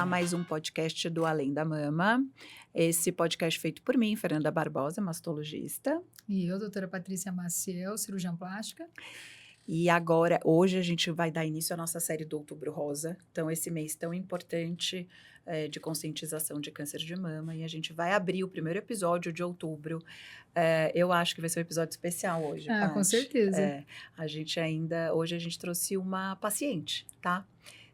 a mais um podcast do Além da Mama. Esse podcast feito por mim, Fernanda Barbosa, mastologista. E eu, doutora Patrícia Maciel, cirurgiã plástica. E agora, hoje, a gente vai dar início à nossa série do Outubro Rosa. Então, esse mês tão importante de conscientização de câncer de mama. E a gente vai abrir o primeiro episódio de outubro. Eu acho que vai ser um episódio especial hoje, Paty. Com certeza. Hoje a gente trouxe uma paciente, tá?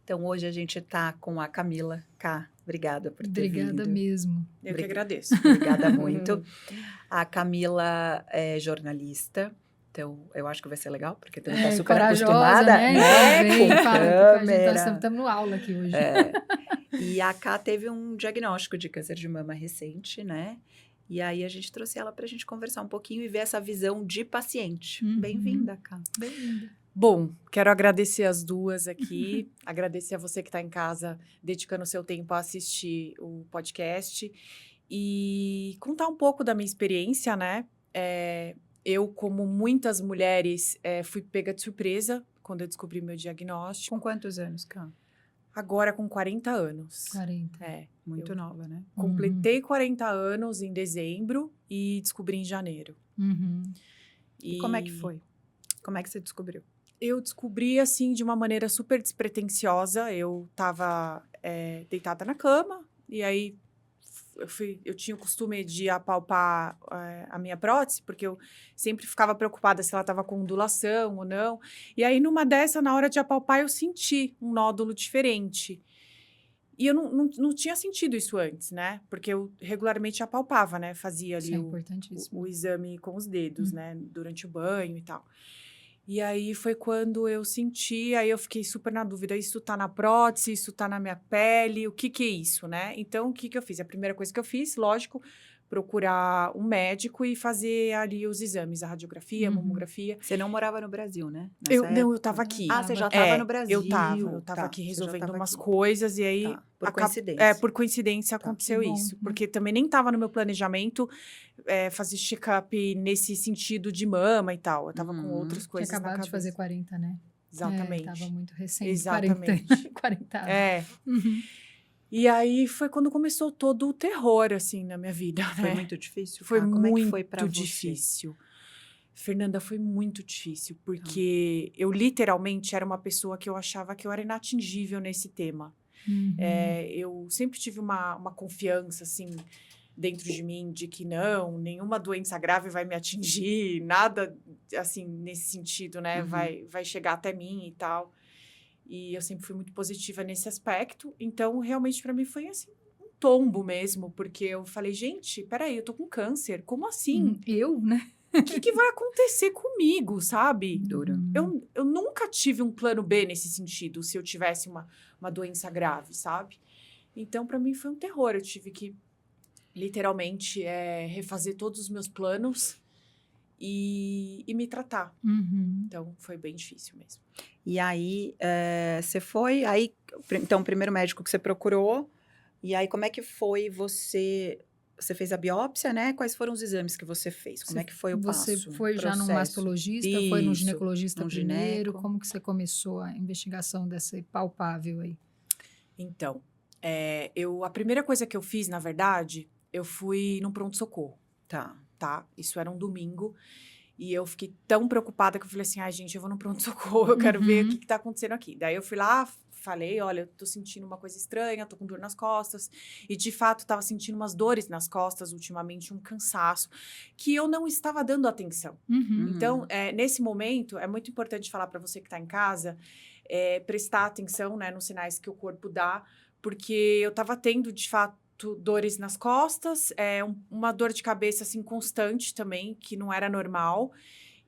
Então, hoje a gente tá com a Camila K. Obrigada por ter vindo. Obrigada mesmo. Eu que agradeço. Obrigada muito. A Camila é jornalista. Então, eu acho que vai ser legal, porque tu tá super acostumada, né? Com câmera. Estamos no aula aqui hoje. E a Ká teve um diagnóstico de câncer de mama recente, né? E aí a gente trouxe ela pra gente conversar um pouquinho e ver essa visão de paciente. Bem-vinda, Ká. Bem-vinda. Bom, quero agradecer as duas aqui, agradecer a você que está em casa, dedicando o seu tempo a assistir o podcast e contar um pouco da minha experiência, né? Eu, como muitas mulheres, fui pega de surpresa quando eu descobri meu diagnóstico. Com quantos anos, Ká? Agora com 40 anos. 40. Muito nova, né? Completei 40 anos em dezembro e descobri em janeiro. E como é que foi? Como é que você descobriu? Eu descobri, assim, de uma maneira super despretensiosa. Eu estava deitada na cama e aí eu tinha o costume de apalpar a minha prótese, porque eu sempre ficava preocupada se ela estava com ondulação ou não. E aí, numa dessa, na hora de apalpar, eu senti um nódulo diferente. E eu não tinha sentido isso antes, né? Porque eu regularmente apalpava, né? Fazia ali o exame com os dedos, né? Durante o banho e tal. E aí foi quando eu senti, aí eu fiquei super na dúvida, isso tá na prótese, isso tá na minha pele, o que é isso, né? Então, o que eu fiz? A primeira coisa que eu fiz, lógico, procurar um médico e fazer ali os exames, a radiografia, a mamografia. Você não morava no Brasil, né? Eu tava aqui. Ah, você já tava no Brasil. Eu tava aqui resolvendo umas coisas e aí... Por coincidência. Por coincidência aconteceu isso. Porque também nem tava no meu planejamento fazer check-up nesse sentido de mama e tal. Eu tava com outras coisas Tinha acabado de fazer 40, né? Exatamente. Tava muito recente. Exatamente. 40. E aí foi quando começou todo o terror, assim, na minha vida, né? Foi muito difícil? Foi Como muito é que foi pra difícil. Fernanda, foi muito difícil, porque eu literalmente era uma pessoa que eu achava que eu era inatingível nesse tema. Eu sempre tive uma confiança, assim, dentro de mim, de que não, nenhuma doença grave vai me atingir, nada, assim, nesse sentido, né, vai chegar até mim e tal. E eu sempre fui muito positiva nesse aspecto, então, realmente, para mim, foi, assim, um tombo mesmo, porque eu falei, gente, peraí, eu tô com câncer, como assim? Eu, né? O que vai acontecer comigo, sabe? Dura. Eu nunca tive um plano B nesse sentido, se eu tivesse uma doença grave, sabe? Então, para mim, foi um terror. Eu tive que, literalmente, refazer todos os meus planos e me tratar. Então, foi bem difícil mesmo. E aí, você foi... Então, o primeiro médico que você procurou, e aí, como é que foi você fez a biópsia, né? Quais foram os exames que você fez? Como é que foi o passo? Você foi já no mastologista? Foi no ginecologista primeiro? Como que você começou a investigação dessa palpável aí? Então, a primeira coisa que eu fiz, na verdade, eu fui no pronto-socorro. Tá? Isso era um domingo. E eu fiquei tão preocupada que eu falei assim, ai, gente, eu vou no pronto-socorro, eu quero ver o que tá acontecendo aqui. Daí eu fui lá, falei, olha, eu tô sentindo uma coisa estranha, tô com dor nas costas. E, de fato, tava sentindo umas dores nas costas, ultimamente, um cansaço, que eu não estava dando atenção. Então, nesse momento, é muito importante falar para você que tá em casa, prestar atenção, né, nos sinais que o corpo dá, porque eu tava tendo, de fato, dores nas costas, uma dor de cabeça, assim, constante também, que não era normal,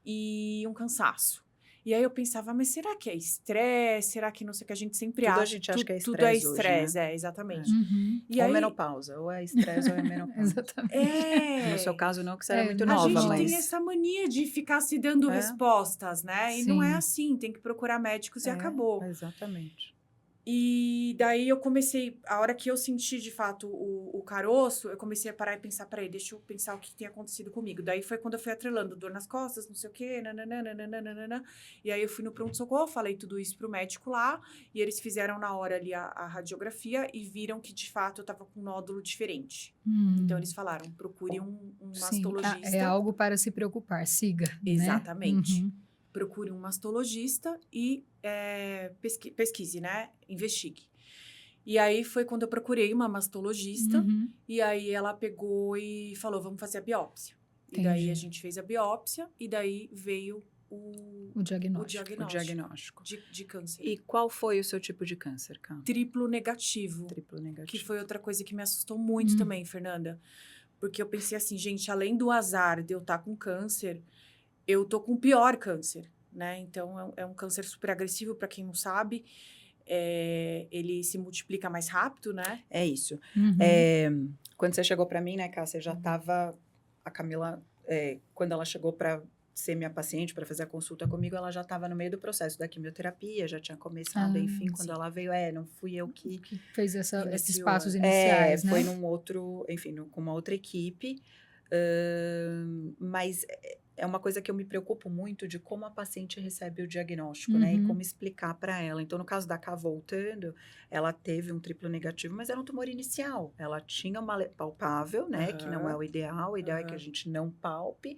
e um cansaço. E aí eu pensava, mas será que é estresse? Será que não sei o que a gente sempre acha? A gente acha que é estresse. Tudo é estresse, hoje, né? Exatamente. E ou aí, menopausa, ou é estresse ou é menopausa. Exatamente. No seu caso, não, que você era muito nova, mas... A gente tem essa mania de ficar se dando respostas, né? E não é assim, tem que procurar médicos e acabou. Exatamente. E daí eu comecei, a hora que eu senti de fato o caroço, eu comecei a parar e pensar, peraí, deixa eu pensar o que tem acontecido comigo. Daí foi quando eu fui atrelando dor nas costas, não sei o quê, nananana. E aí eu fui no pronto-socorro, falei tudo isso pro médico lá, e eles fizeram na hora ali a radiografia e viram que de fato eu tava com um nódulo diferente. Então eles falaram, procure um mastologista. É algo para se preocupar, siga. Exatamente. Né? Procure um mastologista e pesquise, né? Investigue. E aí foi quando eu procurei uma mastologista, e aí ela pegou e falou, vamos fazer a biópsia. Entendi. E daí a gente fez a biópsia, e daí veio o diagnóstico de câncer. E qual foi o seu tipo de câncer, Cá? Triplo negativo. Que foi outra coisa que me assustou muito também, Fernanda. Porque eu pensei assim, gente, além do azar de eu estar com câncer, eu tô com o pior câncer, né? Então, é um câncer super agressivo, para quem não sabe. Ele se multiplica mais rápido, né? É isso. Quando você chegou para mim, né, Cá, você já tava... A Camila, quando ela chegou para ser minha paciente, para fazer a consulta comigo, ela já estava no meio do processo da quimioterapia, já tinha começado, enfim, quando ela veio, não fui eu que fez esses passos iniciais, né? Foi num outro, enfim, com uma outra equipe, mas é uma coisa que eu me preocupo muito de como a paciente recebe o diagnóstico, né? E como explicar para ela. Então, no caso da Cá, voltando, ela teve um triplo negativo, mas era um tumor inicial. Ela tinha uma palpável, né? Que não é o ideal é que a gente não palpe.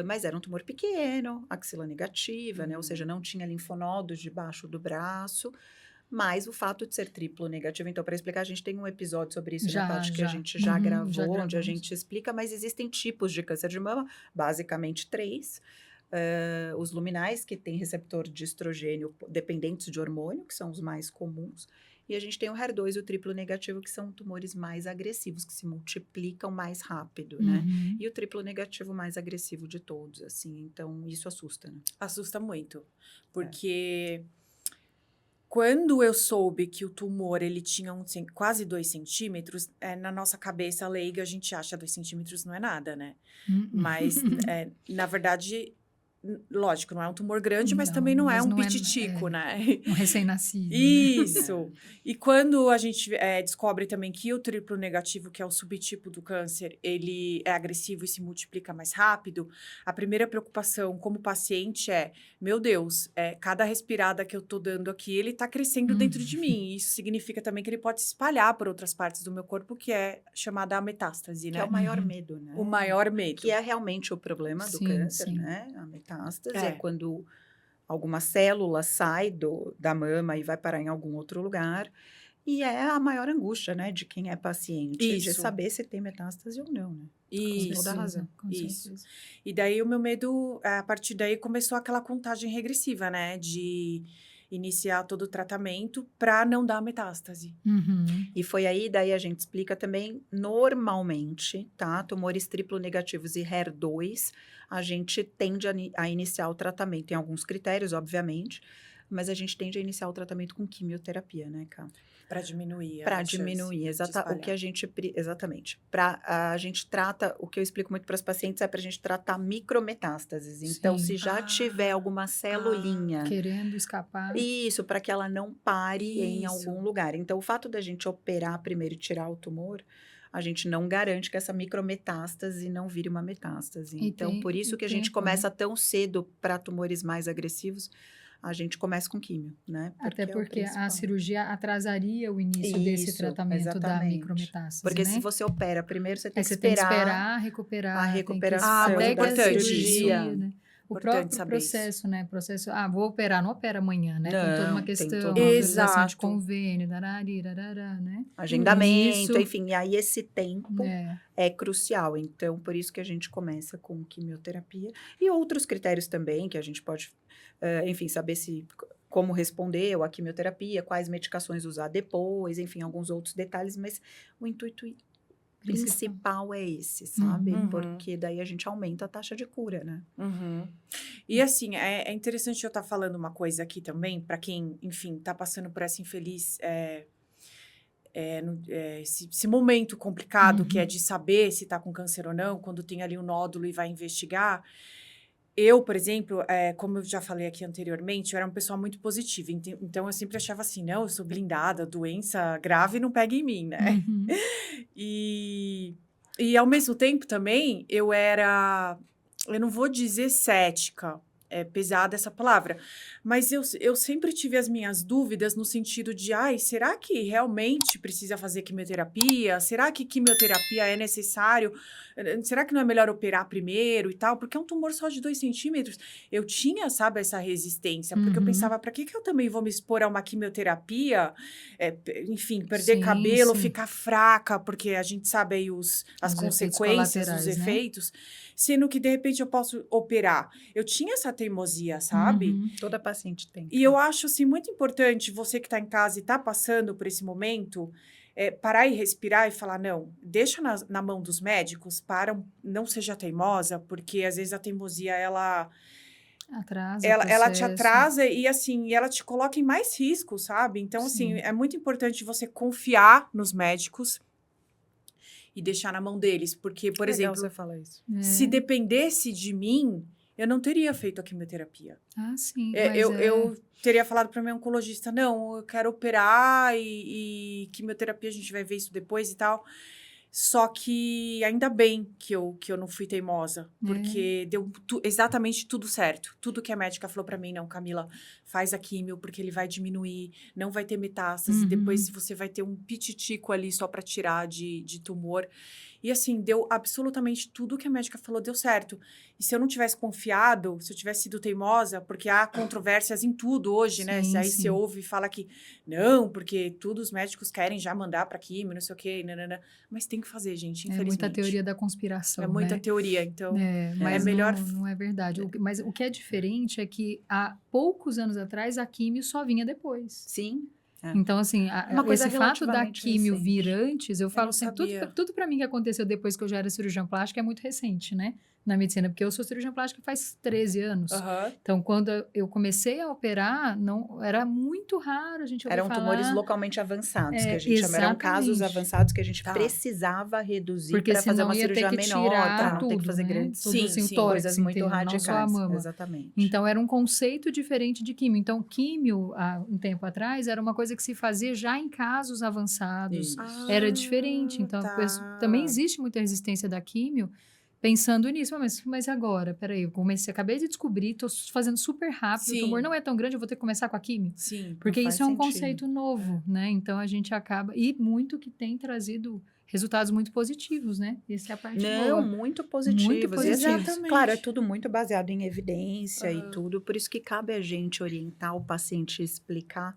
Mas era um tumor pequeno, axila negativa, né? Ou seja, não tinha linfonodos debaixo do braço. Mas o fato de ser triplo negativo, então, para explicar, a gente tem um episódio sobre isso na parte que a gente já gravou, onde a gente explica, mas existem tipos de câncer de mama, basicamente 3. Os luminais, que têm receptor de estrogênio dependentes de hormônio, que são os mais comuns. E a gente tem o HER2 e o triplo negativo, que são tumores mais agressivos, que se multiplicam mais rápido, né? E o triplo negativo mais agressivo de todos, assim. Então, isso assusta, né? Assusta muito, porque... Quando eu soube que o tumor, ele tinha quase 2 centímetros, na nossa cabeça leiga, a gente acha 2 centímetros não é nada, né? Mas, na verdade, lógico, não é um tumor grande, mas também não é um pititico, né? Um recém-nascido. Isso. Né? E quando a gente descobre também que o triplo negativo, que é o subtipo do câncer, ele é agressivo e se multiplica mais rápido, a primeira preocupação como paciente meu Deus, cada respirada que eu tô dando aqui, ele tá crescendo dentro de mim. E isso significa também que ele pode se espalhar por outras partes do meu corpo, que é chamada a metástase, né? Que é o maior medo, né? O maior medo. Que é realmente o problema do câncer, né? A metástase é quando alguma célula sai da mama e vai parar em algum outro lugar. E é a maior angústia, né, de quem é paciente, de saber se tem metástase ou não, né? Isso. Com toda razão. Isso. E daí o meu medo, a partir daí começou aquela contagem regressiva, né, de iniciar todo o tratamento para não dar metástase. E foi aí, daí a gente explica também, normalmente, tá? Tumores triplo negativos e HER2, a gente tende a iniciar o tratamento. Tem alguns critérios, obviamente, mas a gente tende a iniciar o tratamento com quimioterapia, né, Cá? Para diminuir. Para diminuir, o que a gente... Exatamente. A gente trata, o que eu explico muito para os pacientes é para a gente tratar micrometástases. Então, se já tiver alguma celulinha... querendo escapar. Isso, para que ela não pare em algum lugar. Então, o fato da gente operar primeiro e tirar o tumor, a gente não garante que essa micrometástase não vire uma metástase. Então, por isso que a gente começa tão cedo para tumores mais agressivos, a gente começa com químio, né? Até porque a cirurgia atrasaria o início desse tratamento da micrometástase, porque né? se você opera primeiro, você tem que esperar recuperar a recuperação até que a cirurgia, cirurgia, né? O próprio processo, né? Vou operar, não opera amanhã, né? Tem toda uma questão, autorização de convênio, né? Agendamento, enfim. E aí esse tempo é crucial. Então, por isso que a gente começa com quimioterapia. E outros critérios também, que a gente pode, enfim, saber como respondeu a quimioterapia, quais medicações usar depois, enfim, alguns outros detalhes. Mas o intuito principal é esse, sabe? Porque daí a gente aumenta a taxa de cura, né? E assim, é interessante eu estar falando uma coisa aqui também, para quem, enfim, está passando por essa infeliz... esse momento complicado que é de saber se está com câncer ou não, quando tem ali um nódulo e vai investigar. Eu, por exemplo, como eu já falei aqui anteriormente, eu era uma pessoa muito positiva. Então, eu sempre achava assim, não, eu sou blindada, doença grave não pega em mim, né? Uhum. E ao mesmo tempo também, eu não vou dizer cética, é pesada essa palavra, mas eu sempre tive as minhas dúvidas no sentido de, será que realmente precisa fazer quimioterapia? Será que quimioterapia é necessário? Será que não é melhor operar primeiro e tal? Porque é um tumor só de 2 centímetros. Eu tinha, sabe, essa resistência, porque eu pensava, para que eu também vou me expor a uma quimioterapia? Enfim, perder cabelo, ficar fraca, porque a gente sabe aí as consequências, os efeitos, sendo que de repente eu posso operar. Eu tinha essa teimosia, sabe? Toda paciente tem. E eu acho, assim, muito importante você que está em casa e está passando por esse momento, parar e respirar e falar, não, deixa na mão dos médicos, não seja teimosa, porque às vezes a teimosia, ela te atrasa e, assim, ela te coloca em mais risco, sabe? Então, assim, é muito importante você confiar nos médicos e deixar na mão deles, porque, por exemplo, você fala isso. Se dependesse de mim, eu não teria feito a quimioterapia. Ah, sim. Eu teria falado para meu oncologista, não, eu quero operar e quimioterapia a gente vai ver isso depois e tal. Só que ainda bem que eu não fui teimosa, porque deu exatamente tudo certo. Tudo que a médica falou para mim, não, Camila, faz a químio, porque ele vai diminuir, não vai ter metástase, depois você vai ter um pititico ali só para tirar de tumor. E assim, deu absolutamente tudo que a médica falou, deu certo. E se eu não tivesse confiado, se eu tivesse sido teimosa, porque há controvérsias em tudo hoje, né? Aí você ouve e fala que não, porque todos os médicos querem já mandar para químio, não sei o quê, nanana. Mas tem que fazer, gente, infelizmente. É muita teoria da conspiração, É muita teoria, então mas melhor... Não é verdade. Mas o que é diferente é que há poucos anos atrás a químio só vinha depois. Sim. Então, assim, esse fato da químio vir antes, eu falo assim, tudo para mim que aconteceu depois que eu já era cirurgiã plástica é muito recente, né? Na medicina, porque eu sou cirurgiã plástica faz 13 anos. Então, quando eu comecei a operar, não, era muito raro a gente ouvir falar... Eram tumores localmente avançados, que a gente chama. Eram casos avançados que a gente precisava reduzir para fazer uma cirurgia menor, para não ter que fazer grandes... coisas muito radicais. Não só a mama. Exatamente. Então, era um conceito diferente de químio. Então, químio, há um tempo atrás, era uma coisa que se fazia já em casos avançados. Era diferente. Então, também existe muita resistência da químio, pensando nisso, mas agora, peraí, acabei de descobrir, tô fazendo super rápido, o tumor não é tão grande, eu vou ter que começar com a químio? Sim. Porque isso é um conceito novo, né? Então, a gente acaba... E muito que tem trazido resultados muito positivos, né? Essa é a parte boa. Muito positivos. Exatamente. Claro, é tudo muito baseado em evidência e tudo, por isso que cabe a gente orientar o paciente, explicar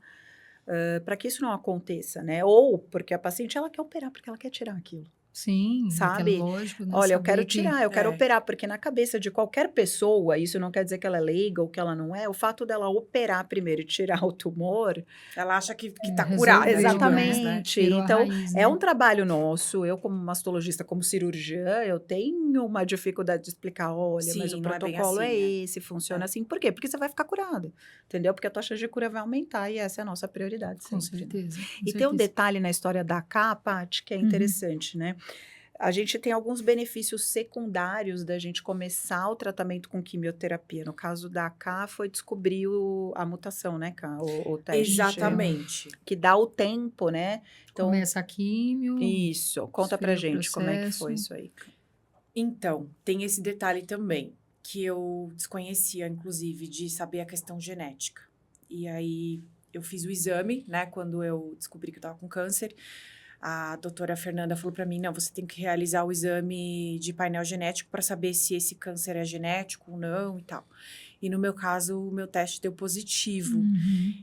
para que isso não aconteça, né? Ou porque a paciente, ela quer operar, porque ela quer tirar aquilo. Sim, sabe? Lógico, né? Olha, eu quero tirar, eu quero operar, porque na cabeça de qualquer pessoa, isso não quer dizer que ela é leiga ou que ela não é, o fato dela operar primeiro e tirar o tumor... Ela acha que tá curada. Exatamente. Né? Então, raiz, é um trabalho nosso. Eu, como mastologista, como cirurgiã, eu tenho uma dificuldade de explicar, olha, mas o protocolo é esse, funciona assim. Por quê? Porque você vai ficar curado, entendeu? Porque a taxa de cura vai aumentar e essa é a nossa prioridade. Com certeza. Tem um detalhe na história da AK, Paty, que é interessante, né? A gente tem alguns benefícios secundários da gente começar o tratamento com quimioterapia. No caso da AK, foi descobrir a mutação, né, Ká? O teste. Exatamente. Que dá o tempo, né? Então, começa a químio. Isso. Conta pra gente como é que foi isso aí. Então, tem esse detalhe também, que eu desconhecia, inclusive, de saber a questão genética. E aí, eu fiz o exame, né, quando eu descobri que eu tava com câncer. A doutora Fernanda falou para mim, não, você tem que realizar o exame de painel genético para saber se esse câncer é genético ou não e tal. E no meu caso, o meu teste deu positivo.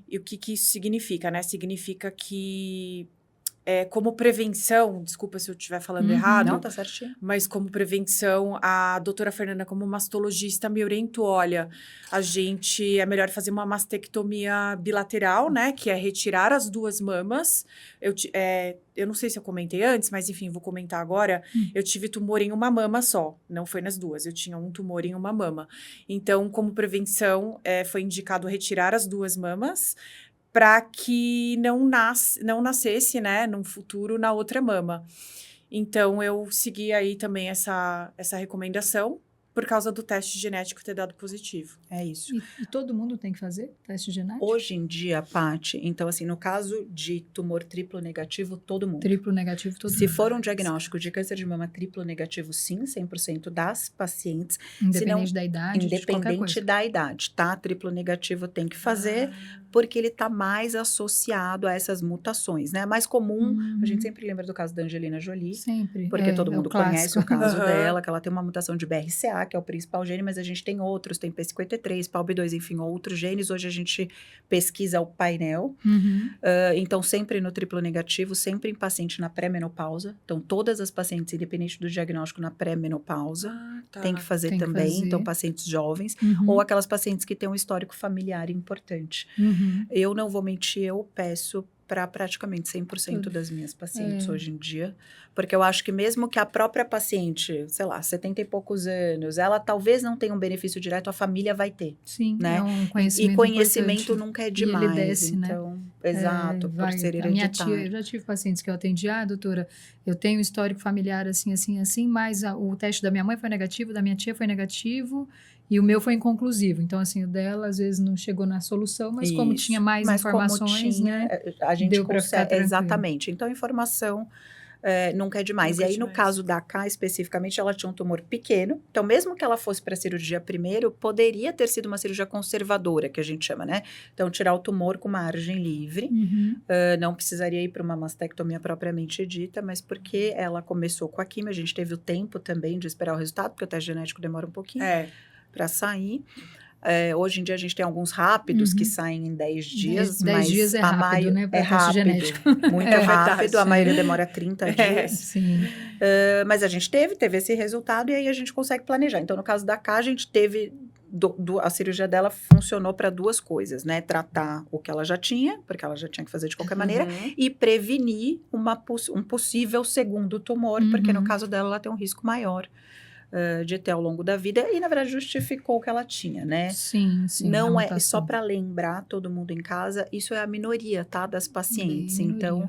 E o que isso significa, né? Significa que, como prevenção, desculpa se eu estiver falando errado. Não, tá certinho. Mas como prevenção, a doutora Fernanda, como mastologista, me orientou, olha, a gente é melhor fazer uma mastectomia bilateral, né? Que é retirar as 2 mamas. Eu não sei se eu comentei antes, mas enfim, vou comentar agora. Eu tive tumor em uma mama só, não foi nas 2. Eu tinha um tumor em uma mama. Então, como prevenção, foi indicado retirar as 2 mamas para que não nascesse, né, num futuro, na outra mama. Então, eu segui aí também essa recomendação, por causa do teste genético ter dado positivo. É isso. E todo mundo tem que fazer teste genético? Hoje em dia, Paty, então assim, no caso de tumor triplo negativo, todo mundo. Triplo negativo, todo mundo. Se for um diagnóstico de câncer de mama triplo negativo, sim, 100% das pacientes. Independente da idade, independente da idade, tá? Triplo negativo tem que fazer, porque ele tá mais associado a essas mutações, né? É mais comum, a gente sempre lembra do caso da Angelina Jolie. Sempre. Porque todo mundo conhece o caso dela, que ela tem uma mutação de BRCA, que é o principal gene, mas a gente tem outros, tem P53, PALB2, enfim, outros genes. Hoje a gente pesquisa o painel. Então, sempre no triplo negativo, sempre em paciente na pré-menopausa. Então, todas as pacientes, independente do diagnóstico na pré-menopausa, tem que fazer também. Então, pacientes jovens. Ou aquelas pacientes que têm um histórico familiar importante. Eu não vou mentir, eu peço para praticamente 100% das minhas pacientes hoje em dia, porque eu acho que mesmo que a própria paciente, sei lá, 70 e poucos anos, ela talvez não tenha um benefício direto, a família vai ter. Sim, né? É um conhecimento e conhecimento importante. nunca é demais. E ele desce, então, né? Exato, por ser hereditário. A minha tia, eu já tive pacientes que eu atendi, doutora, eu tenho um histórico familiar assim, mas o teste da minha mãe foi negativo, da minha tia foi negativo, e o meu foi inconclusivo. Então, assim, o dela, às vezes, não chegou na solução, mas como tinha mais informações, né? A gente deu para ficar tranquilo. Exatamente. Então, a informação nunca é demais. E aí, no caso da K, especificamente, ela tinha um tumor pequeno. Então, mesmo que ela fosse para a cirurgia primeiro, poderia ter sido uma cirurgia conservadora, que a gente chama, né? Então, tirar o tumor com margem livre. Não precisaria ir para uma mastectomia propriamente dita, mas porque ela começou com a quimio, a gente teve o tempo também de esperar o resultado, porque o teste genético demora um pouquinho. Para sair. Hoje em dia a gente tem alguns rápidos que saem em 10 dias. 10 dias é rápido, né? É rápido, muito rápido. A maioria demora 30 dias. Sim. Mas a gente teve esse resultado e aí a gente consegue planejar. Então, no caso da K, a gente teve... a cirurgia dela funcionou para duas coisas, né? Tratar o que ela já tinha, porque ela já tinha que fazer de qualquer maneira, e prevenir um possível segundo tumor, porque no caso dela ela tem um risco maior de ter ao longo da vida, e na verdade justificou o que ela tinha, né? Sim. Não é só para lembrar todo mundo em casa, isso é a minoria, tá? Das pacientes. Então,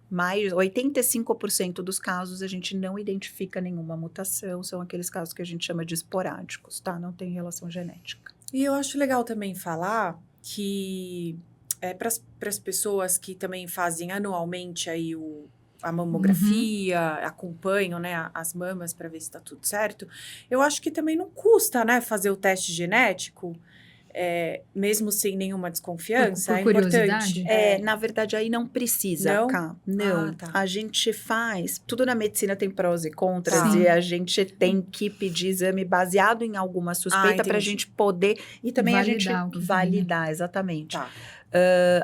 mais 85% dos casos a gente não identifica nenhuma mutação, são aqueles casos que a gente chama de esporádicos, tá? Não tem relação genética. E eu acho legal também falar que para as pessoas que também fazem anualmente aí a mamografia, acompanham, né, as mamas para ver se está tudo certo, eu acho que também não custa, né, fazer o teste genético, mesmo sem nenhuma desconfiança. Por curiosidade? Na verdade, aí não precisa, não? Cá. Não. Tá. A gente faz... Tudo na medicina tem prós e contras, e a gente tem que pedir exame baseado em alguma suspeita para a gente poder... E também validar a gente validar, exatamente. Tá.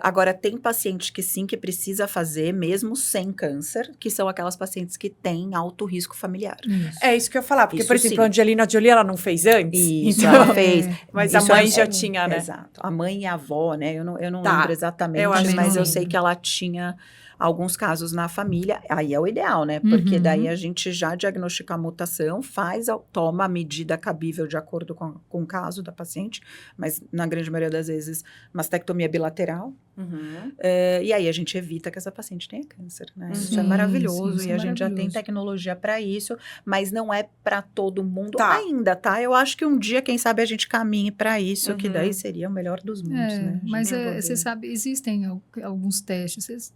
Agora, tem paciente que sim, que precisa fazer, mesmo sem câncer, que são aquelas pacientes que têm alto risco familiar. É isso que eu ia falar, porque, Isso por exemplo, sim. a Angelina Jolie, ela não fez antes? Isso, então, ela fez. Mas Isso a mãe já tinha, né? Exato. A mãe e a avó, né? Eu não Tá. lembro exatamente, Eu acho mas que eu sim. sei que ela tinha alguns casos na família. Aí é o ideal, né? Porque daí a gente já diagnostica a mutação, toma a medida cabível de acordo com o caso da paciente, mas na grande maioria das vezes, mastectomia bilateral. E aí a gente evita que essa paciente tenha câncer, né? Isso é maravilhoso, sim, e a gente já tem tecnologia para isso, mas não é para todo mundo ainda, tá? Eu acho que um dia, quem sabe, a gente caminhe para isso, que daí seria o melhor dos mundos, né? Mas você sabe, existem alguns testes,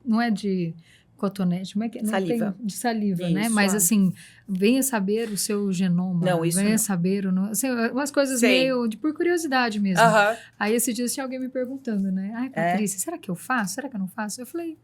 não é de cotonete, como é que não saliva. Tem, de saliva, Isso, né? Mas assim, venha saber o seu genoma, venha saber assim, umas coisas meio por curiosidade mesmo. Aí esses dias tinha alguém me perguntando, né? Ai, Patrícia, será que eu faço? Será que eu não faço? Eu falei,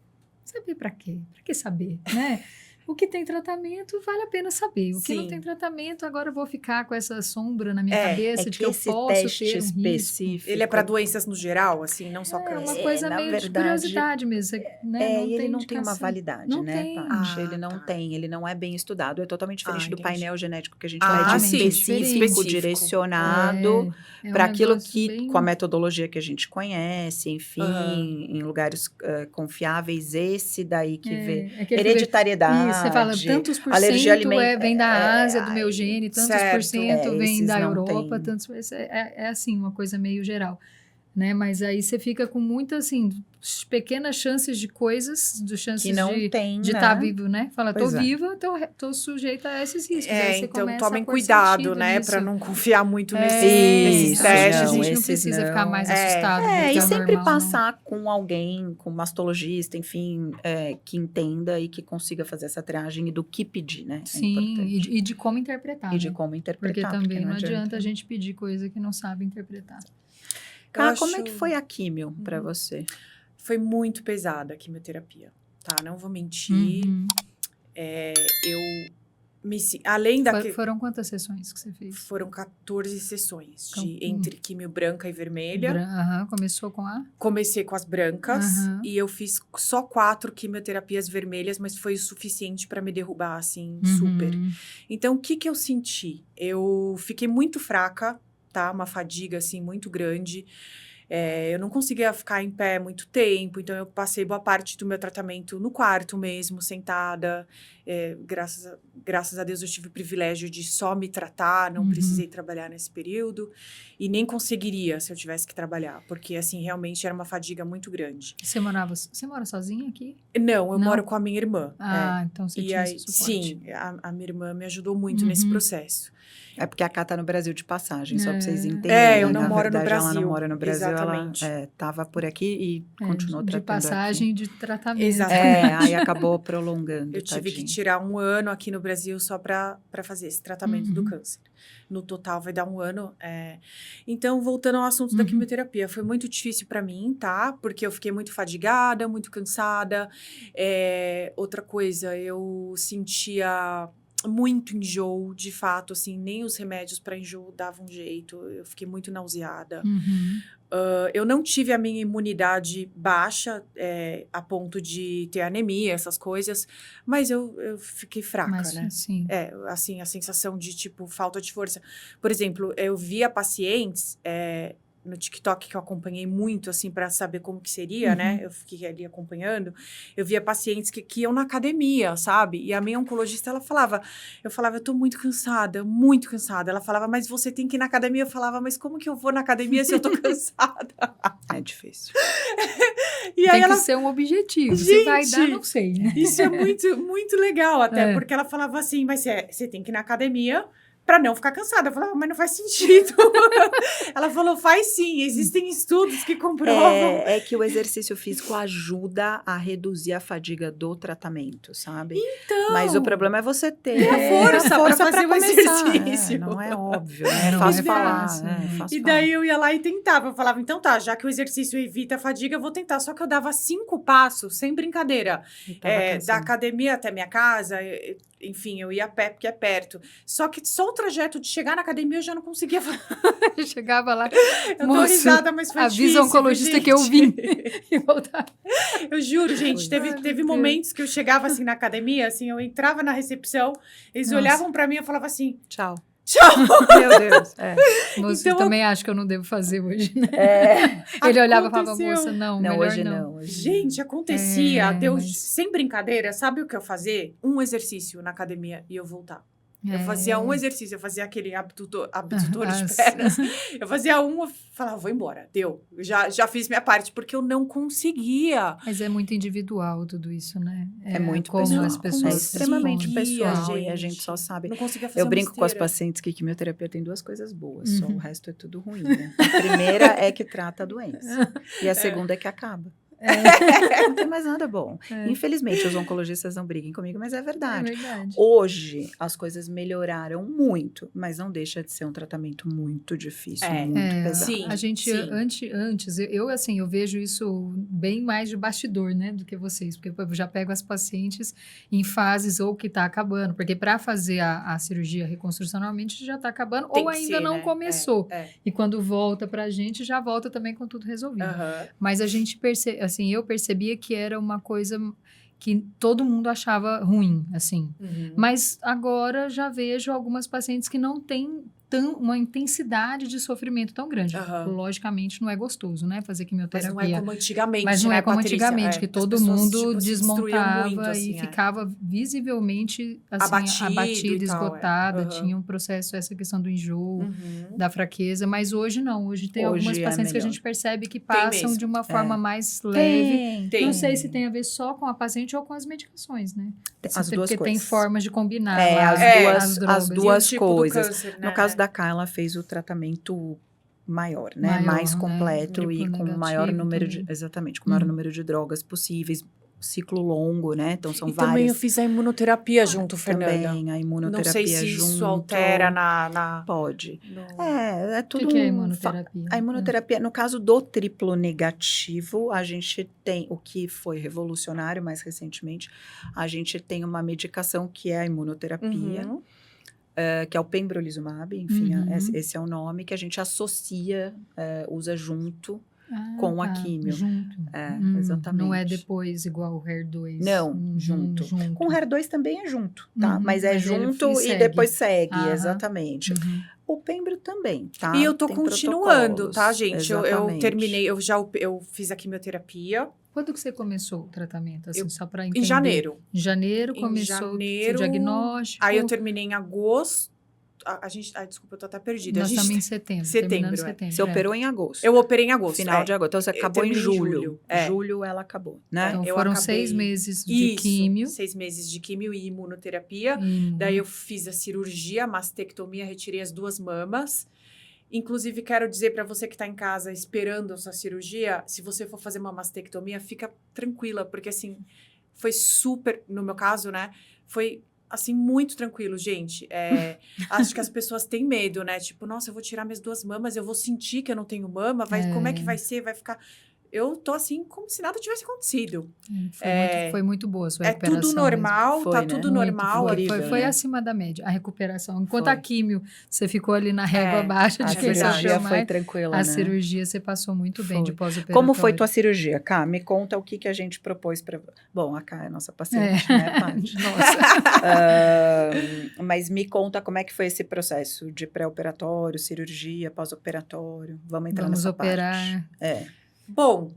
saber pra quê? Pra que saber, né? O que tem tratamento, vale a pena saber. O que não tem tratamento, agora eu vou ficar com essa sombra na minha cabeça de que eu posso teste ter um específico. risco. Ele é para doenças no geral, assim, não só câncer. É uma coisa meio de curiosidade mesmo. Né? Ele não tem uma validade, não né, tem. Paty? Ele não tem, ele não é bem estudado. É totalmente diferente do painel genético que a gente sim, específico, direcionado para aquilo que, com a metodologia que a gente conhece, enfim, em lugares confiáveis. Esse daí que vê hereditariedade. Você fala, tantos por cento vem da Ásia, do meu gene, tantos por cento vem da Europa, tantos... É assim, uma coisa meio geral. né? Mas aí você fica com muitas, assim, pequenas chances de coisas, chances que não de tem, estar vivo, né? Fala, Pois tô é. viva, tô sujeita a esses riscos. Aí você Então começa tomem a pôr cuidado, sentido né? nisso. Pra não confiar muito nesses Isso, testes. A gente não esses precisa ficar não. mais assustado do e que é o sempre normal, não. passar com alguém, com um mastologista, enfim, que entenda e que consiga fazer essa triagem e do que pedir, né? Sim, e de como interpretar, E de né? como interpretar. Porque também não adianta a gente pedir coisa que não sabe interpretar. Cá, como é que foi a químio para você? Foi muito pesada a quimioterapia, tá? Não vou mentir. Além Foram quantas sessões que você fez? Foram 14 sessões entre quimio branca e vermelha. Começou com a? Comecei com as brancas e eu fiz só 4 quimioterapias vermelhas, mas foi o suficiente para me derrubar, assim, super. Então, o que eu senti? Eu fiquei muito fraca, tá? Uma fadiga, assim, muito grande. Eu não conseguia ficar em pé muito tempo, então eu passei boa parte do meu tratamento no quarto mesmo, sentada. Graças a Deus eu tive o privilégio de só me tratar, não precisei trabalhar nesse período. E nem conseguiria se eu tivesse que trabalhar, porque assim, realmente era uma fadiga muito grande. Você mora sozinha aqui? Não, eu moro com a minha irmã. Então você tinha esse suporte. Sim, a minha irmã me ajudou muito nesse processo. É porque a Cá tá no Brasil de passagem, só pra vocês entenderem. Eu não moro no Brasil. Ela não mora no Brasil, Exatamente. ela tava por aqui e continuou tratando de passagem, aqui. de tratamento. Exatamente. Aí acabou prolongando, Eu tive que tirar 1 ano aqui no Brasil só para fazer esse tratamento do câncer. No total vai dar 1 ano. Então, voltando ao assunto da quimioterapia, foi muito difícil para mim, tá? Porque eu fiquei muito fadigada, muito cansada. Outra coisa, eu sentia muito enjoo, de fato, assim, nem os remédios para enjoo davam jeito. Eu fiquei muito nauseada. Eu não tive a minha imunidade baixa a ponto de ter anemia, essas coisas, mas eu fiquei fraca, né? Sim. Assim, a sensação de, tipo, falta de força. Por exemplo, eu via pacientes no TikTok, que eu acompanhei muito, assim, para saber como que seria, né? Eu fiquei ali acompanhando. Eu via pacientes que iam na academia, sabe? E a minha oncologista, eu falava, eu tô muito cansada, muito cansada. Ela falava, mas você tem que ir na academia. Eu falava, mas como que eu vou na academia se eu tô cansada? É difícil. E aí tem que ser um objetivo. Gente, se vai dar, não sei, né? Isso é muito, muito legal até, porque ela falava assim, mas você tem que ir na academia para não ficar cansada. Eu falava, mas não faz sentido. Ela falou, faz sim, existem estudos que comprovam. É que o exercício físico ajuda a reduzir a fadiga do tratamento, sabe? Então... Mas o problema é você ter a força para fazer o exercício. Não é óbvio, né? Não fácil falar. E daí eu ia lá e tentava. Eu falava, então tá, já que o exercício evita a fadiga, eu vou tentar. Só que eu dava 5 passos, sem brincadeira. Da academia até minha casa... Enfim, eu ia a pé, porque é perto. Só que só o trajeto de chegar na academia eu já não conseguia fazer. Chegava lá, eu tô risada, mas foi difícil. Avisa o oncologista gente. que eu vim e voltar. Eu juro, gente, teve momentos que eu chegava assim na academia, assim, eu entrava na recepção, eles olhavam pra mim e falavam assim, tchau. Tchau! Meu Deus. Moço, então, eu também acho que eu não devo fazer hoje, né? Ele olhava e falava, moça, não, melhor hoje não. Hoje gente, acontecia. Sem brincadeira, sabe o que eu fazia? Um exercício na academia e eu voltar. Eu fazia um exercício, eu fazia aquele abdutor de pernas. Eu fazia eu falava, vou embora, deu. Já fiz minha parte, porque eu não conseguia. Mas é muito individual tudo isso, né? É muito como pessoal. as pessoas extremamente pessoal, gente. E a gente só sabe. Não conseguia fazer Eu brinco com as pacientes que quimioterapia tem 2 coisas boas, só o resto é tudo ruim, né? A primeira é que trata a doença. E a segunda é que acaba. Não tem mais nada bom. Infelizmente, os oncologistas não briguem comigo, mas é verdade. Hoje, as coisas melhoraram muito, mas não deixa de ser um tratamento muito difícil, muito pesado. Sim, a gente, antes, eu vejo isso bem mais de bastidor, né, do que vocês, porque eu já pego as pacientes em fases ou que está acabando, porque para fazer a cirurgia reconstrução, normalmente já está acabando, ou ainda não começou. E quando volta para a gente, já volta também com tudo resolvido. Mas a gente percebe, assim, eu percebia que era uma coisa que todo mundo achava ruim, assim. Mas agora já vejo algumas pacientes que não têm uma intensidade de sofrimento tão grande. Aham. Logicamente, não é gostoso, né? Fazer Mas quimioterapia. não é como antigamente, Mas não né, é como Patrícia? antigamente, que As todo pessoas, mundo tipo, se destruíam desmontava muito, assim, e ficava visivelmente assim, Abatido abatida, e tal, esgotada. Aham. Tinha um processo, essa questão do enjoo, Uhum. da fraqueza. Mas hoje não. Hoje tem algumas Hoje é pacientes que a melhor. gente percebe que passam de mesmo. uma forma mais leve. Tem. Não sei se tem a ver só com a paciente ou com as medicações, né? As duas Porque tem coisas. formas de combinar É, lá as drogas. duas E o tipo do coisas. câncer, No né? caso da Cá, ela fez o tratamento maior, né? Maior, Mais né? completo Triplo e com o maior negativo número também. exatamente, com o maior número de drogas possíveis, ciclo longo, né? Então são E também eu várias. fiz a imunoterapia junto, Fernanda. Também a imunoterapia Não sei se junto. isso altera na... Pode. no- É O tudo que é a imunoterapia? A imunoterapia, no caso do triplo negativo, a gente tem o que foi revolucionário mais recentemente, a gente tem uma medicação que é a imunoterapia, Uhum. que é o pembrolizumab, enfim, Uhum. esse é o nome, que a gente associa, usa junto com a Tá. químio. Junto. Exatamente. Não é depois igual o HER2. Não, junto. Com o HER2 também é junto, tá? Uhum, Mas é mas ele junto e segue. depois segue, Aham. exatamente. Uhum. O pembro também, tá? E eu tô Tem continuando, tá, protocolos, gente? Eu exatamente. terminei, eu fiz a quimioterapia Quando que você começou o tratamento? Assim, só para entender. em janeiro. Em janeiro Em começou janeiro, o diagnóstico. Aí eu terminei em agosto. Desculpa, eu tô até perdida. Nós estamos em setembro. Terminando em Setembro, é. setembro. Você operou em agosto. Eu operei em agosto. Final de agosto. Então, você Eu acabou em terminei em julho. julho, é. Julho ela acabou, né? Então, eu foram acabei- 6 meses de Isso, químio. 6 meses de químio e imunoterapia. E- Daí eu fiz a cirurgia, a mastectomia, retirei as 2 mamas. Inclusive, quero dizer para você que está em casa esperando a sua cirurgia, se você for fazer uma mastectomia, fica tranquila, porque assim, foi super, no meu caso, né? Foi assim, muito tranquilo, gente. Acho que as pessoas têm medo, né? Tipo, nossa, eu vou tirar minhas 2 mamas, eu vou sentir que eu não tenho mama, como é que vai ser? Vai ficar... Eu tô assim, como se nada tivesse acontecido. Foi muito boa a sua É recuperação. tudo normal, mesmo. tá Foi, né? tudo Muito, normal. foi né? acima da média, a recuperação. Enquanto Foi. a químio, você ficou ali na régua baixa de A quem verdade. sofreu cirurgia foi mais. tranquila, A né? cirurgia você passou muito bem de Foi. pós-operatório. Como foi tua cirurgia, Cá? Me conta o que a gente propôs para... Bom, a Cá é nossa paciente, né, Paty? Nossa. Mas me conta como é que foi esse processo de pré-operatório, cirurgia, pós-operatório. Vamos entrar Vamos nessa operar. parte. Bom,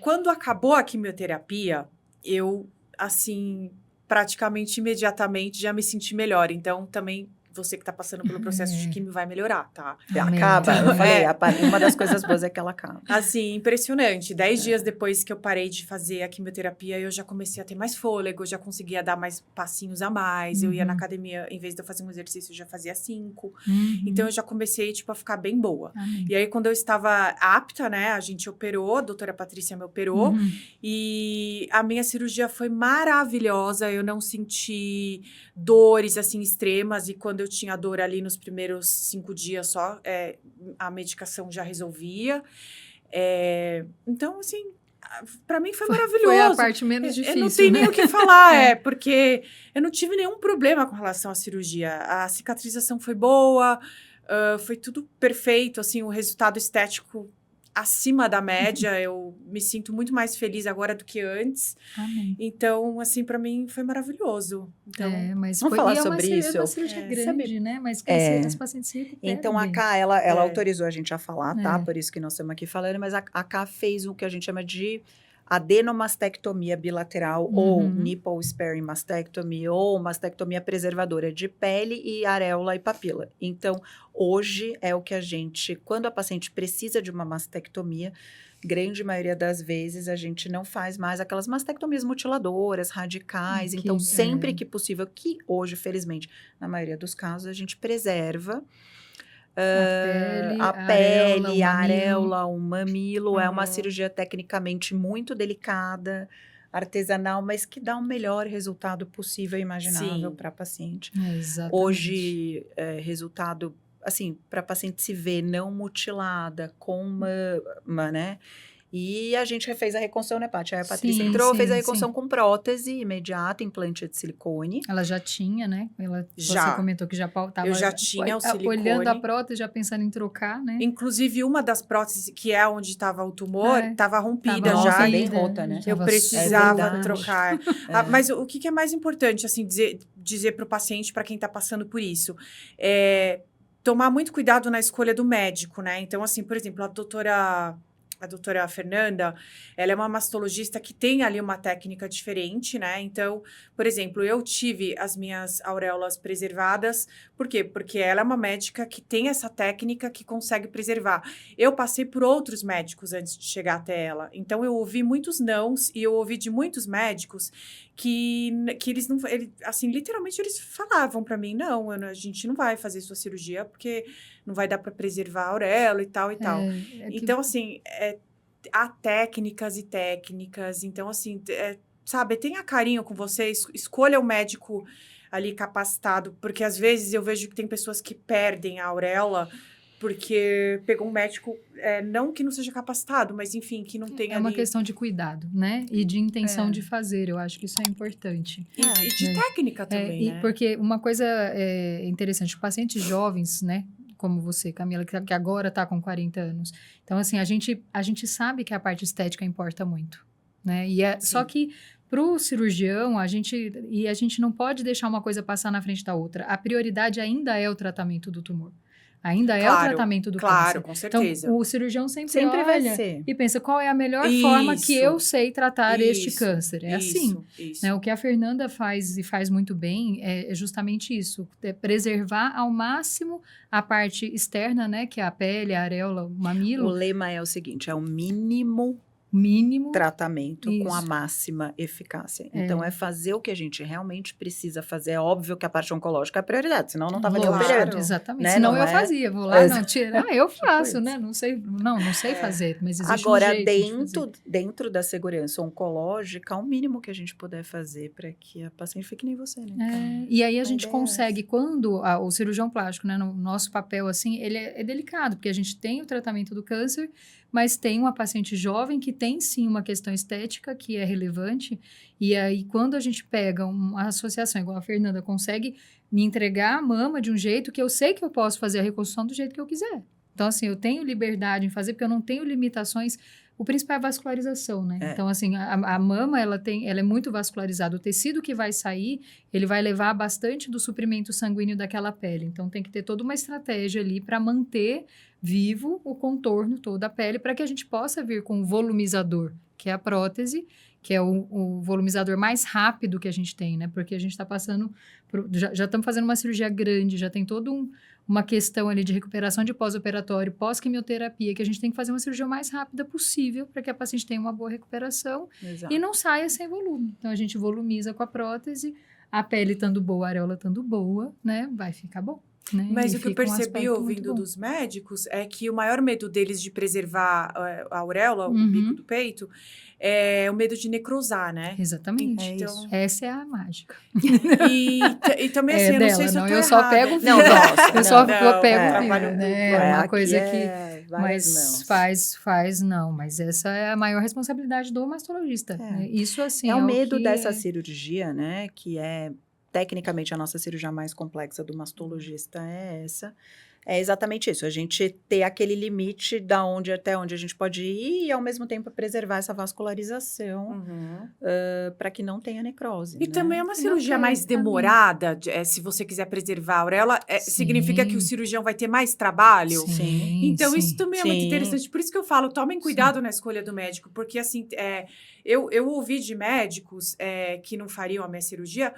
quando acabou a quimioterapia, eu, assim, praticamente imediatamente já me senti melhor. Então, também, você que tá passando pelo processo de químio vai melhorar, tá? Acaba, eu falei, uma das coisas boas é que ela acaba. Assim, impressionante. 10 dias depois que eu parei de fazer a quimioterapia, eu já comecei a ter mais fôlego, já conseguia dar mais passinhos a mais. Eu ia na academia, em vez de eu fazer um exercício, eu já fazia 5. Então, eu já comecei, tipo, a ficar bem boa. Amém. E aí, quando eu estava apta, né, a gente operou, a doutora Patrícia me operou. E a minha cirurgia foi maravilhosa, eu não senti dores, assim, extremas. E quando eu tinha dor ali nos primeiros 5 dias só, a medicação já resolvia. Então, assim, pra mim foi maravilhoso. Foi a parte menos difícil. Eu não tenho nem né? o que falar, porque eu não tive nenhum problema com relação à cirurgia. A cicatrização foi boa, foi tudo perfeito, assim, o resultado estético acima da média. Eu me sinto muito mais feliz agora do que antes. Amém. Então, assim, pra mim foi maravilhoso. Então, Mas vamos falar sobre É isso. uma cirurgia grande, Sabe- né? Mas que as pacientes se recuperam Então, a bem. Cá, ela autorizou a gente a falar, tá? É. Por isso que nós estamos aqui falando, mas a Cá fez o que a gente chama de adenomastectomia bilateral ou nipple sparing mastectomy ou mastectomia preservadora de pele e areola e papila. Então, hoje é o que a gente, quando a paciente precisa de uma mastectomia, grande maioria das vezes a gente não faz mais aquelas mastectomias mutiladoras, radicais. Então, sempre que possível, que hoje, felizmente, na maioria dos casos, a gente preserva a pele, a areola, o mamilo. É uma cirurgia tecnicamente muito delicada, artesanal, mas que dá o melhor resultado possível e imaginável para a paciente. Exatamente. Hoje, resultado, assim, para a paciente se ver não mutilada, com mama, né? E a gente refez a reconstrução, né, Paty? Aí a Patrícia entrou, fez a reconstrução com prótese imediata, implante de silicone. Ela já tinha, né? Você comentou que já estava... Eu já tinha o silicone. Olhando a prótese, já pensando em trocar, né? Inclusive, uma das próteses, que é onde estava o tumor, estava rompida já. já. Bem rota, né? Eu precisava trocar. Mas o que é mais importante, assim, dizer para o paciente, para quem está passando por isso? tomar muito cuidado na escolha do médico, né? Então, assim, por exemplo, a doutora Fernanda, ela é uma mastologista que tem ali uma técnica diferente, né? Então, por exemplo, eu tive as minhas auréolas preservadas. Por quê? Porque ela é uma médica que tem essa técnica que consegue preservar. Eu passei por outros médicos antes de chegar até ela. Então, eu ouvi muitos nãos e eu ouvi de muitos médicos que eles não... assim, literalmente, eles falavam para mim, não, a gente não vai fazer sua cirurgia porque não vai dar para preservar a auréola e tal e tal. Então, assim, há técnicas e técnicas. Então, assim, sabe, tenha carinho com você, escolha o médico ali capacitado, porque às vezes eu vejo que tem pessoas que perdem a auréola porque pegou um médico, não que não seja capacitado, mas enfim, que não tem ali... uma questão de cuidado, né? E de intenção de fazer, eu acho que isso é importante. E de técnica também, né? Porque uma coisa interessante, pacientes jovens, né? Como você, Camila, que agora está com 40 anos. Então, assim, a gente sabe que a parte estética importa muito, né? Só que para o cirurgião, a gente não pode deixar uma coisa passar na frente da outra. A prioridade ainda é o tratamento do tumor. Ainda é o tratamento do câncer. Claro, com certeza. Então, o cirurgião sempre olha vai ser. E pensa, qual é a melhor forma que eu sei tratar este câncer? É assim. Né? O que a Fernanda faz e faz muito bem é justamente isso. É preservar ao máximo a parte externa, né? Que é a pele, a areola, o mamilo. O lema é o seguinte, é o mínimo tratamento com a máxima eficácia. Então, é fazer o que a gente realmente precisa fazer. É óbvio que a parte oncológica é a prioridade, senão não estava nem operando. Exatamente. Né? Senão eu fazia, vou lá, não, tirar, eu faço, né? Não sei fazer, mas existe agora, um jeito dentro da segurança oncológica, o mínimo que a gente puder fazer para que a paciente fique nem você, né? E aí a gente consegue, quando o cirurgião plástico, né, no nosso papel, assim, ele é delicado, porque a gente tem o tratamento do câncer, mas tem uma paciente jovem que tem, sim, uma questão estética que é relevante. E aí, quando a gente pega uma associação, igual a Fernanda, consegue me entregar a mama de um jeito que eu sei que eu posso fazer a reconstrução do jeito que eu quiser. Então, assim, eu tenho liberdade em fazer, porque eu não tenho limitações. O principal é a vascularização, né? Então, assim, a mama, ela é muito vascularizada. O tecido que vai sair, ele vai levar bastante do suprimento sanguíneo daquela pele. Então, tem que ter toda uma estratégia ali para manter vivo o contorno todo da pele, para que a gente possa vir com o volumizador, que é a prótese, que é o volumizador mais rápido que a gente tem, né? Porque a gente está passando... Já estamos fazendo uma cirurgia grande, já tem toda uma questão ali de recuperação de pós-operatório, pós-quimioterapia, que a gente tem que fazer uma cirurgia o mais rápida possível para que a paciente tenha uma boa recuperação e não saia sem volume. Então, a gente volumiza com a prótese, a pele estando boa, a areola estando boa, né? Vai ficar bom. Né? Mas o que eu percebi ouvindo dos médicos é que o maior medo deles de preservar a auréola, o bico do peito, é o medo de necrosar, né? Exatamente. Então... Essa é a mágica. E também assim, eu não sei se eu tô eu só pego o fio. Eu só pego o fio, né? É uma coisa que... Mas mas essa é a maior responsabilidade do mastologista. Né? Isso, assim, é o medo dessa cirurgia, né? Que é... Tecnicamente, a nossa cirurgia mais complexa do mastologista é essa. É exatamente isso, a gente ter aquele limite até onde a gente pode ir e, ao mesmo tempo, preservar essa vascularização para que não tenha necrose. E também é uma cirurgia mais demorada, se você quiser preservar a auréola, significa que o cirurgião vai ter mais trabalho? Sim, então, isso também é muito interessante. Por isso que eu falo, tomem cuidado na escolha do médico, porque, assim, eu ouvi de médicos que não fariam a minha cirurgia.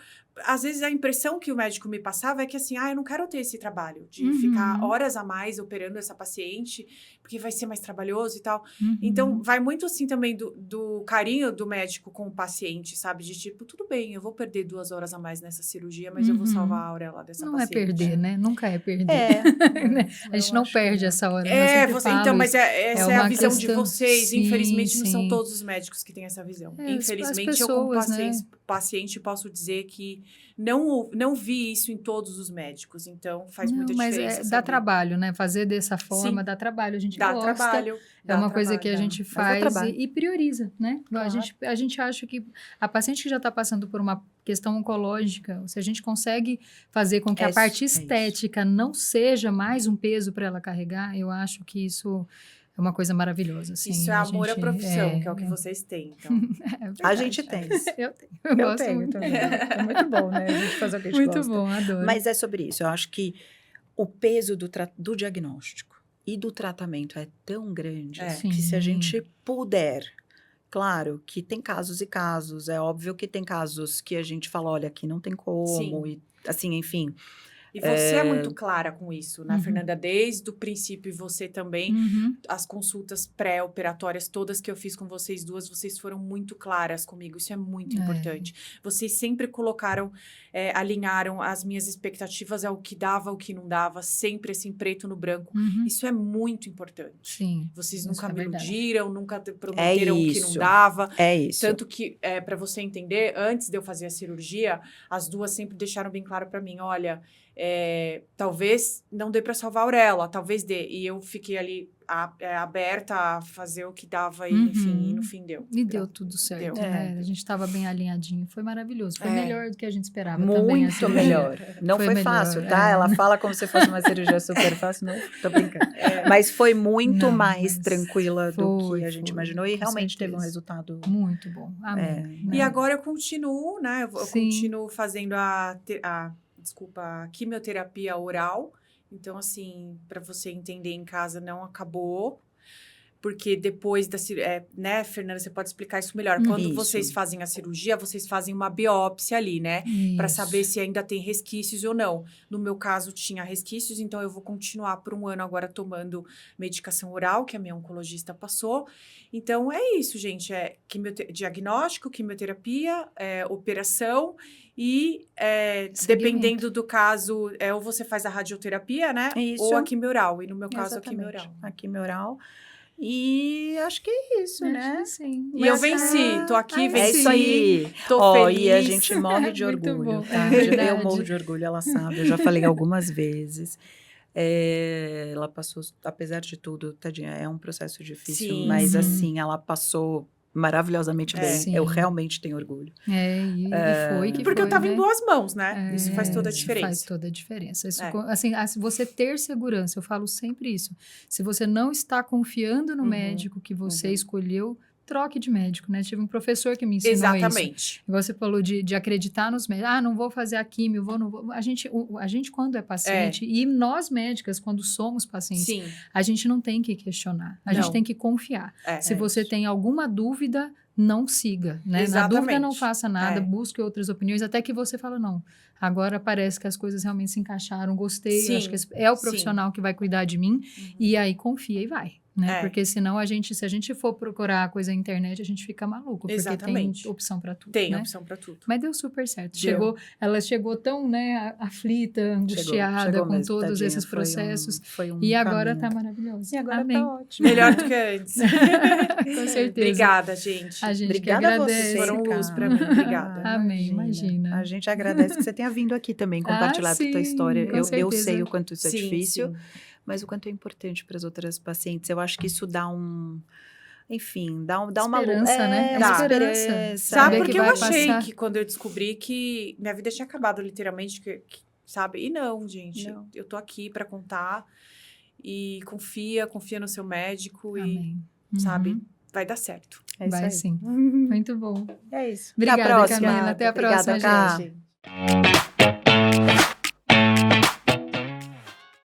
Às vezes a impressão que o médico me passava é que assim, eu não quero ter esse trabalho de ficar horas a mais operando essa paciente, porque vai ser mais trabalhoso e tal. Então, vai muito assim também do carinho do médico com o paciente, sabe? De tipo, tudo bem, eu vou perder 2 horas a mais nessa cirurgia, mas eu vou salvar a auréola dessa paciente. Não é perder, né? Nunca é perder. A gente não perde essa hora. Então, mas essa é a visão de vocês. Sim, infelizmente, não são todos os médicos que têm essa visão. Infelizmente, eu como paciente posso dizer que não vi isso em todos os médicos, então faz muita diferença. Mas dá trabalho, né? Fazer dessa forma dá trabalho, a gente gosta. Trabalho. É uma coisa que a gente faz e prioriza, né? Claro. A gente acha que a paciente que já está passando por uma questão oncológica, se a gente consegue fazer com que a parte estética não seja mais um peso para ela carregar, eu acho que isso... É uma coisa maravilhosa, assim. Isso é amor à profissão, que é o que vocês têm, então. A gente tem. Eu tenho. Eu gosto tenho muito. Também. É muito bom, né? A gente fazer o que a gente gosta. Muito bom, adoro. Mas é sobre isso. Eu acho que o peso do diagnóstico e do tratamento é tão grande que se a gente puder... Claro que tem casos e casos, é óbvio que tem casos que a gente fala, olha, aqui não tem como, e assim, enfim... E você é muito clara com isso, né, Fernanda? Desde o princípio, e você também, as consultas pré-operatórias todas que eu fiz com vocês duas, vocês foram muito claras comigo, isso é muito importante. Vocês sempre colocaram, alinharam as minhas expectativas ao que dava, ao que não dava, sempre assim, preto no branco. Isso é muito importante. Sim. Vocês nunca me iludiram, nunca prometeram o que não dava. É isso. Tanto que, para você entender, antes de eu fazer a cirurgia, as duas sempre deixaram bem claro para mim, olha... talvez não dê para salvar a Aurela, talvez dê. E eu fiquei ali aberta a fazer o que dava, e, enfim, e no fim deu. E deu tudo certo, né? A gente estava bem alinhadinho, foi maravilhoso. Foi melhor do que a gente esperava muito também. Muito melhor. Não foi fácil, tá? Ela fala como se fosse uma cirurgia super fácil, não, tô brincando. Mas foi muito mais tranquila do que a gente imaginou e realmente teve um resultado... Muito bom, amém. E agora eu continuo, né? Eu continuo fazendo a quimioterapia oral. Então, assim, para você entender em casa, não acabou. Porque depois da cirurgia, né, Fernanda, você pode explicar isso melhor. Quando vocês fazem a cirurgia, vocês fazem uma biópsia ali, né? Para saber se ainda tem resquícios ou não. No meu caso, tinha resquícios, então eu vou continuar por 1 ano agora tomando medicação oral, que a minha oncologista passou. Então, é isso, gente. Diagnóstico, quimioterapia, operação... E, dependendo do caso, ou você faz a radioterapia, né? Isso. Ou a quimio oral. E no meu caso, a quimio oral. A quimio oral. E acho que é isso, né? Acho que sim. E eu venci. Tô aqui, venci. É isso aí. Tô feliz. E a gente morre de orgulho, tá? Eu morro de orgulho, ela sabe. Eu já falei algumas vezes. Ela passou, apesar de tudo, tadinha, é um processo difícil. Mas, assim, ela passou... maravilhosamente bem. Eu realmente tenho orgulho. E foi que porque foi, eu tava né? em boas mãos, né? Isso faz toda a diferença. Faz toda a diferença. Isso, assim, se você ter segurança, eu falo sempre isso. Se você não está confiando no médico que você escolheu, troque de médico, né? Tive um professor que me ensinou isso. Exatamente. Você falou de acreditar nos médicos. Não vou fazer a químio, não vou. A gente, quando é paciente, e nós médicas, quando somos pacientes, a gente não tem que questionar. A gente tem que confiar. Se você tem alguma dúvida, não siga, né? Na dúvida, não faça nada, busque outras opiniões, até que você fala, não, agora parece que as coisas realmente se encaixaram, gostei, acho que é o profissional que vai cuidar de mim, e aí confia e vai. Né? Porque senão se a gente for procurar coisa na internet, a gente fica maluco. Porque tem opção para tudo. Tem opção para tudo. Mas deu super certo. Ela chegou tão, né, aflita, angustiada chegou com mesmo, todos esses processos. Foi um e agora tá maravilhoso. E agora tá ótimo. Melhor do que antes. Com certeza. Obrigada, gente. A gente Obrigada que agradece. Vocês, foram luz para mim. Obrigada. Amém, imagina. A gente agradece que você tenha vindo aqui também compartilhar a tua história. Eu sei o quanto isso é difícil. Sim. Mas o quanto é importante para as outras pacientes. Eu acho que isso dá enfim, dá uma esperança, né? Dá esperança. Sabe, porque eu achei que quando eu descobri que minha vida tinha acabado, literalmente, sabe? E não, gente. Não. Eu tô aqui para contar. E confia no seu médico. Amém. E, sabe, vai dar certo. Vai sim. Muito bom. É isso. Obrigada, Até a próxima. Camila. Até a próxima, gente.